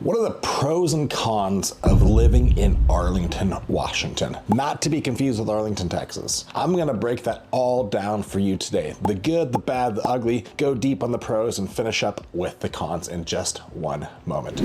What are the pros and cons of living in Arlington, Washington? Not to be confused with Arlington, Texas. I'm gonna break that all down for you today. The good, the bad, the ugly, go deep on the pros and finish up with the cons in just one moment.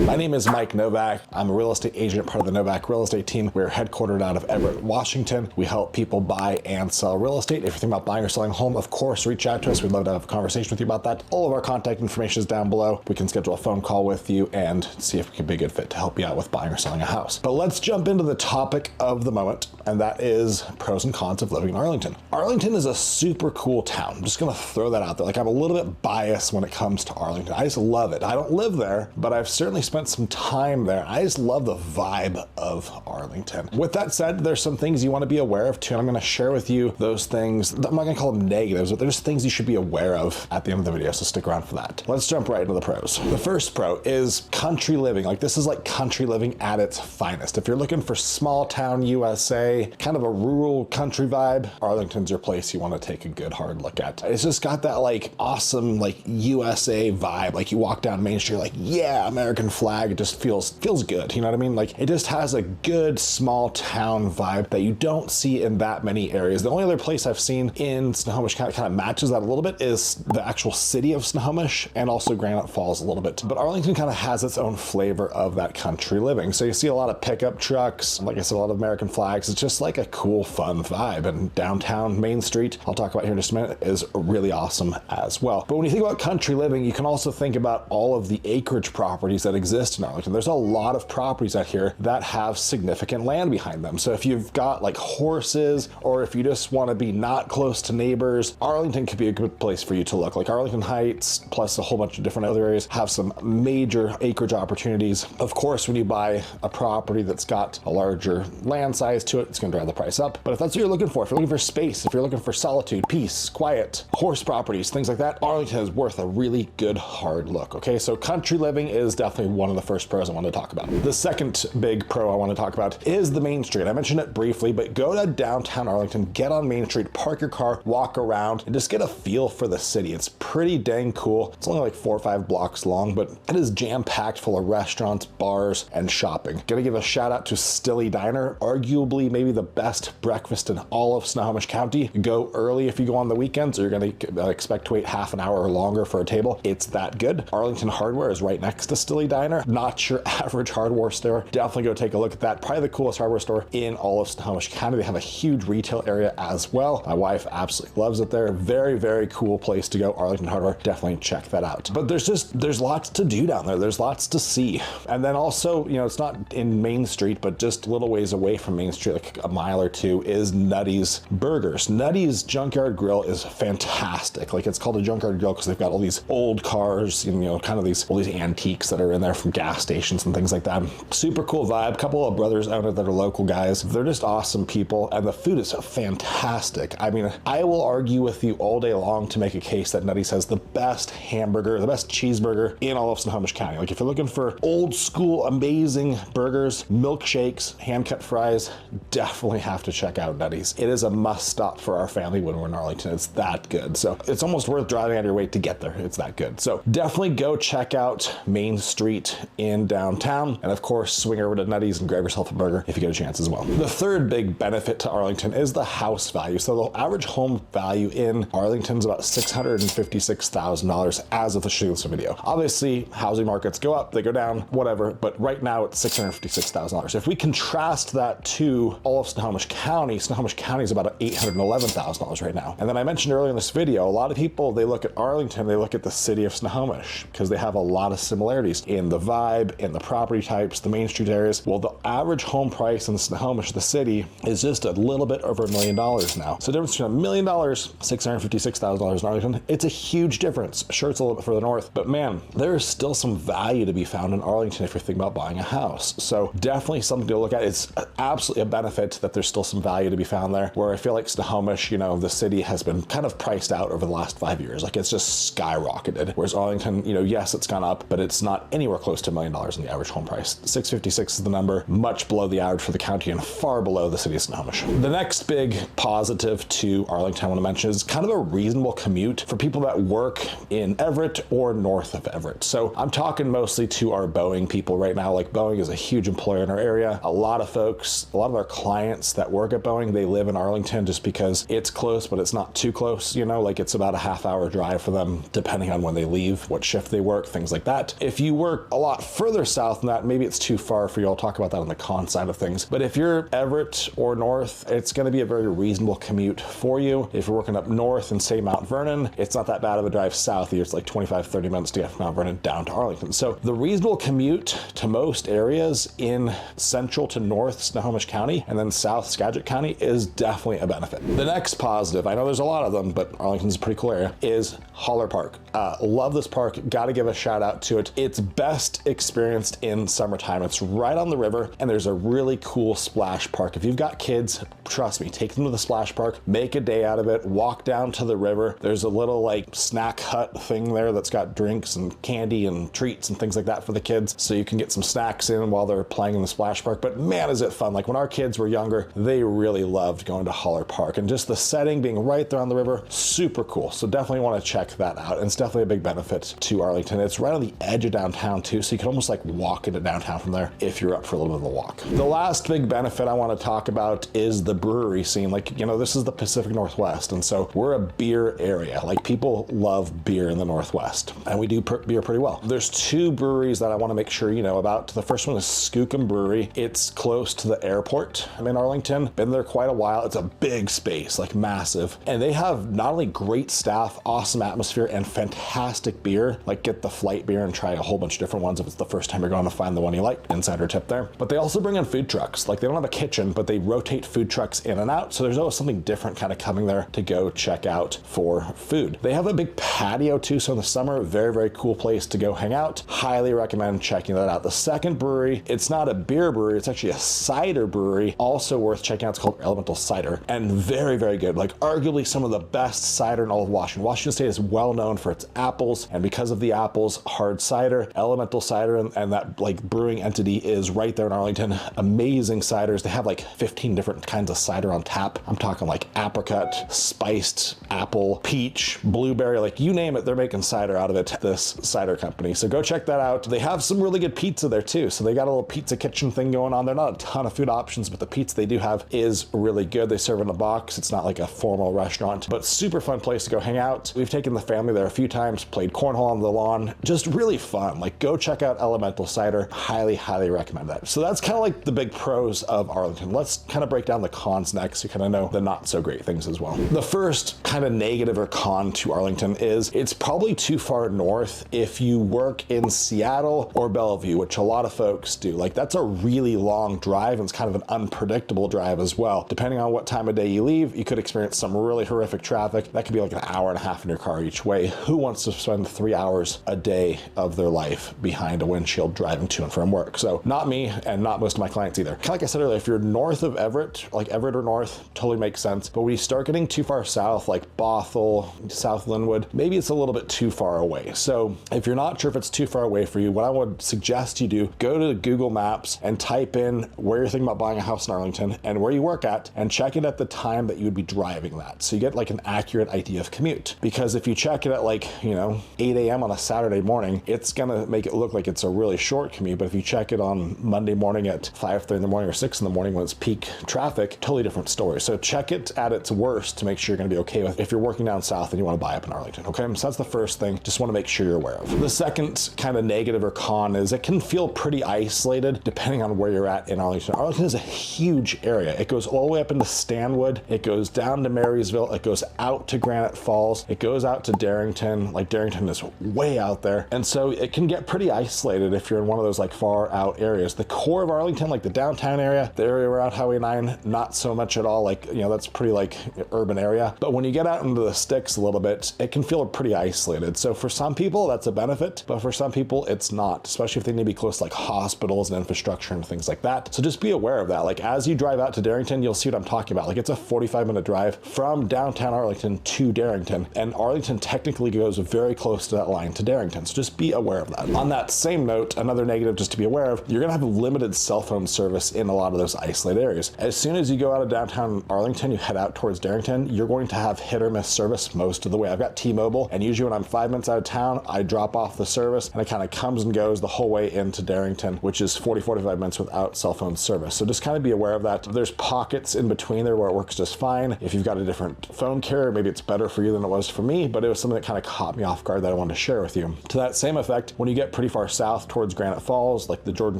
My name is Mike Novak. I'm a real estate agent, part of the Novak real estate team. We're headquartered out of Everett, Washington. We help people buy and sell real estate. If you're thinking about buying or selling a home, of course, reach out to us. We'd love to have a conversation with you about that. All of our contact information is down below. We can schedule a phone call with you and see if we can be a good fit to help you out with buying or selling a house. But let's jump into the topic of the moment, and that is pros and cons of living in Arlington. Arlington is a super cool town. I'm just gonna throw that out there. Like, I'm a little bit biased when it comes to Arlington. I just love it. I don't live there, but I've certainly spent some time there. I just love the vibe of Arlington. With that said, there's some things you want to be aware of too, and I'm going to share with you those things. I'm not going to call them negatives, but there's things you should be aware of at the end of the video, so stick around for that. Let's jump right into the pros. The first pro is country living. Like, this is like country living at its finest. If you're looking for small town USA, kind of a rural country vibe, Arlington's your place you want to take a good hard look at. It's just got that like awesome like USA vibe. Like, you walk down Main Street, like, yeah, American flag. It just feels good, you know what I mean? Like, it just has a good small town vibe that you don't see in that many areas. The only other place I've seen in Snohomish kind of matches that a little bit is the actual city of Snohomish, and also Granite Falls a little bit. But Arlington kind of has its own flavor of that country living. So you see a lot of pickup trucks, like I said, a lot of American flags. It's just like a cool, fun vibe. And downtown Main Street, I'll talk about here in just a minute, is really awesome as well. But when you think about country living, you can also think about all of the acreage properties that exist in Arlington. There's a lot of properties out here that have significant land behind them. So if you've got like horses, or if you just want to be not close to neighbors, Arlington could be a good place for you to look. Like Arlington Heights, plus a whole bunch of different other areas, have some major acreage opportunities. Of course, when you buy a property that's got a larger land size to it, it's going to drive the price up. But if that's what you're looking for, if you're looking for space, if you're looking for solitude, peace, quiet, horse properties, things like that, Arlington is worth a really good hard look. Okay, so country living is definitely one of the first pros I want to talk about. The second big pro I want to talk about is the Main Street. I mentioned it briefly, but go to downtown Arlington, get on Main Street, park your car, walk around, and just get a feel for the city. It's pretty dang cool. It's only like 4 or 5 blocks long, but it is jam-packed full of restaurants, bars, and shopping. Gotta give a shout out to Stilly Diner, arguably maybe the best breakfast in all of Snohomish County. Go early if you go on the weekends, or you're gonna expect to wait half an hour or longer for a table. It's that good. Arlington Hardware is right next to Stilly Diner. Not your average hardware store. Definitely go take a look at that. Probably the coolest hardware store in all of Snohomish County. They have a huge retail area as well. My wife absolutely loves it there. Very, very cool place to go. Arlington Hardware, definitely check that out. But there's lots to do down there. There's lots to see. And then also, you know, it's not in Main Street, but just a little ways away from Main Street, like a mile or two, is Nutty's Burgers. Nutty's Junkyard Grill is fantastic. Like, it's called a Junkyard Grill because they've got all these old cars, you know, kind of all these antiques that are in there from gas stations and things like that. Super cool vibe. Couple of brothers own it that are local guys. They're just awesome people, and the food is fantastic. I mean, I will argue with you all day long to make a case that Nutty's has the best hamburger, the best cheeseburger in all of Snohomish County. Like, if you're looking for old school, amazing burgers, milkshakes, hand-cut fries, definitely have to check out Nutty's. It is a must stop for our family when we're in Arlington. It's that good. So it's almost worth driving out of your way to get there. It's that good. So definitely go check out Main Street in downtown, and of course swing over to Nutty's and grab yourself a burger if you get a chance as well. The third big benefit to Arlington is the house value. So the average home value in Arlington is about $656,000 as of the shoot of this video. Obviously, housing markets go up, they go down, whatever, but right now it's $656,000. If we contrast that to all of Snohomish County is about $811,000 right now. And then I mentioned earlier in this video, a lot of people, they look at Arlington, they look at the city of Snohomish because they have a lot of similarities in the vibe, in the property types, the Main Street areas. Well, the average home price in Snohomish, the city, is just a little bit over $1 million now. So the difference between $1 million, $656,000 in Arlington, it's a huge difference. Sure, it's a little bit further north, but man, there is still some value to be found in Arlington if you're thinking about buying a house. So definitely something to look at. It's absolutely a benefit that there's still some value to be found there, where I feel like Snohomish, you know, the city has been kind of priced out over the last 5 years. Like, it's just skyrocketed. Whereas Arlington, you know, yes, it's gone up, but it's not anywhere close close to $1 million in the average home price. 656 is the number, much below the average for the county and far below the city of Snohomish. The next big positive to Arlington I want to mention is kind of a reasonable commute for people that work in Everett or north of Everett. So I'm talking mostly to our Boeing people right now. Like, Boeing is a huge employer in our area. A lot of folks, a lot of our clients that work at Boeing, they live in Arlington just because it's close, but it's not too close, you know, like it's about a half-hour drive for them, depending on when they leave, what shift they work, things like that. If you work a lot further south than that, maybe it's too far for you. I'll talk about that on the con side of things. But if you're Everett or north, it's going to be a very reasonable commute for you. If you're working up north in, say, Mount Vernon, it's not that bad of a drive south. It's like 25-30 minutes to get from Mount Vernon down to Arlington. So the reasonable commute to most areas in central to north Snohomish County and then south Skagit County is definitely a benefit. The next positive, I know there's a lot of them, but Arlington's a pretty cool area, is Holler Park. Love this park. Got to give a shout out to it. It's best experienced in summertime. It's right on the river, and there's a really cool splash park. If you've got kids, trust me, take them to the splash park, make a day out of it, walk down to the river. There's a little like snack hut thing there that's got drinks and candy and treats and things like that for the kids, so you can get some snacks in while they're playing in the splash park. But man, is it fun. Like, when our kids were younger, they really loved going to Holler Park, and just the setting being right there on the river, super cool. So definitely want to check that out. And it's definitely a big benefit to Arlington. It's right on the edge of downtown too, so you can almost like walk into downtown from there if you're up for a little bit of a walk. The last big benefit I want to talk about is the brewery scene. Like, you know, this is the Pacific Northwest, and so we're a beer area. Like, people love beer in the Northwest, and we do beer pretty well. There's two breweries that I want to make sure you know about. The first one is Skookum Brewery. It's close to the airport. I'm in Arlington, been there quite a while. It's a big space, like massive, and they have not only great staff, awesome atmosphere, and fantastic beer. Like, get the flight beer and try a whole bunch of different ones if it's the first time you're going to find the one you like. Insider tip there. But they also bring in food trucks. Like, they don't have a kitchen, but they rotate food trucks in and out, so there's always something different kind of coming there to go check out for food. They have a big patio too, so in the summer, very, very cool place to go hang out. Highly recommend checking that out. The second brewery, it's not a beer brewery, it's actually a cider brewery, also worth checking out. It's called Elemental Cider, and very, very good. Like, arguably some of the best cider in all of Washington. Washington State is well known for its apples, and because of the apples, hard cider. Elemental Cider and that like brewing entity is right there in Arlington. Amazing ciders. They have like 15 different kinds of cider on tap. I'm talking like apricot, spiced apple, peach, blueberry, like you name it, they're making cider out of it, this cider company. So go check that out. They have some really good pizza there too. So they got a little pizza kitchen thing going on. They're not a ton of food options, but the pizza they do have is really good. They serve in a box. It's not like a formal restaurant, but super fun place to go hang out. We've taken the family there a few times, played cornhole on the lawn, just really fun. Like, go check out Elemental Cider. Highly, highly recommend that. So that's kind of like the big pros of Arlington. Let's kind of break down the cons next. You kind of know the not so great things as well. The first kind of negative or con to Arlington is it's probably too far north if you work in Seattle or Bellevue, which a lot of folks do. Like, that's a really long drive, and it's kind of an unpredictable drive as well. Depending on what time of day you leave, you could experience some really horrific traffic. That could be like an hour and a half in your car each way. Who wants to spend 3 hours a day of their life behind a windshield driving to and from work? So not me, and not most of my clients either. Kind of like I said earlier, if you're north of Everett, like Everett or north, totally makes sense. But when you start getting too far south, like Bothell, South Linwood, maybe it's a little bit too far away. So if you're not sure if it's too far away for you, what I would suggest you do, go to Google Maps and type in where you're thinking about buying a house in Arlington and where you work at, and check it at the time that you would be driving that. So you get like an accurate idea of commute. Because if you check it at like, 8 a.m. on a Saturday morning, it's gonna make it look like it's a really short commute. But if you check it on Monday morning at 5:30 in the morning or 6 in the morning when it's peak traffic, totally different story. So check it at its worst to make sure you're gonna be okay with if you're working down south and you wanna buy up in Arlington, okay? So that's the first thing, just wanna make sure you're aware of. The second kind of negative or con is it can feel pretty isolated depending on where you're at in Arlington. Arlington is a huge area. It goes all the way up into Stanwood, it goes down to Marysville, it goes out to Granite Falls, it goes out to Darrington. Like, Darrington is way out there, and so it can get pretty isolated if you're in one of those like far out areas. The core of Arlington, like the downtown area, the area around Highway 9, not so much at all. Like, that's pretty like urban area. But when you get out into the sticks a little bit, it can feel pretty isolated. So for some people that's a benefit, but for some people it's not, especially if they need to be close to like hospitals and infrastructure and things like that. So just be aware of that. Like, as you drive out to Darrington, you'll see what I'm talking about. Like, it's a 45-minute drive from downtown Arlington to Darrington, and Arlington technically goes very close to that line to Darrington. So just be aware of that. On that that same note, another negative just to be aware of, you're gonna have limited cell phone service in a lot of those isolated areas. As soon as you go out of downtown Arlington, you head out towards Darrington, you're going to have hit or miss service most of the way. I've got T-Mobile, and usually when I'm 5 minutes out of town, I drop off the service and it kind of comes and goes the whole way into Darrington, which is 40-45 minutes without cell phone service. So just kind of be aware of that. There's pockets in between there where it works just fine. If you've got a different phone carrier, maybe it's better for you than it was for me, but it was something that kind of caught me off guard that I wanted to share with you. To that same effect, when you get pretty far south towards Granite Falls, like the Jordan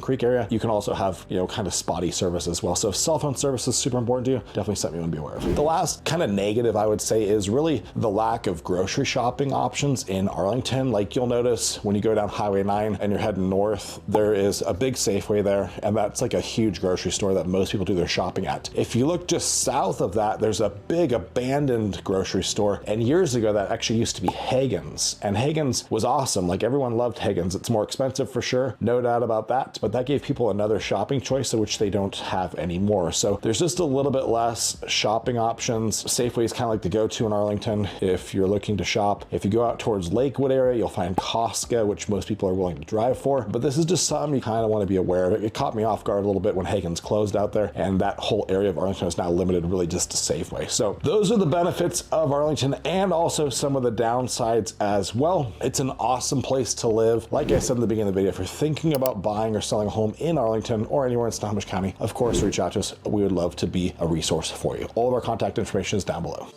Creek area, you can also have, kind of spotty service as well. So if cell phone service is super important to you, definitely something you want to be aware of. The last kind of negative I would say is really the lack of grocery shopping options in Arlington. Like you'll notice when you go down Highway 9 and you're heading north, there is a big Safeway there, and that's like a huge grocery store that most people do their shopping at. If you look just south of that, there's a big abandoned grocery store, and years ago that actually used to be Hagen's, and Hagen's was awesome. Like everyone loved Hagen's. It's more expensive for sure, no doubt about that, but that gave people another shopping choice, which they don't have anymore. So there's just a little bit less shopping options. Safeway is kind of like the go-to in Arlington if you're looking to shop. If you go out towards Lakewood area, you'll find Costco, which most people are willing to drive for, but this is just something you kind of want to be aware of. It caught me off guard a little bit when Hagen's closed out there, and that whole area of Arlington is now limited really just to Safeway. So those are the benefits of Arlington and also some of the downsides as well. It's an awesome place to live. Like I said in the beginning of the video, if you're thinking about buying or selling a home in Arlington or anywhere in Snohomish County, of course, reach out to us. We would love to be a resource for you. All of our contact information is down below.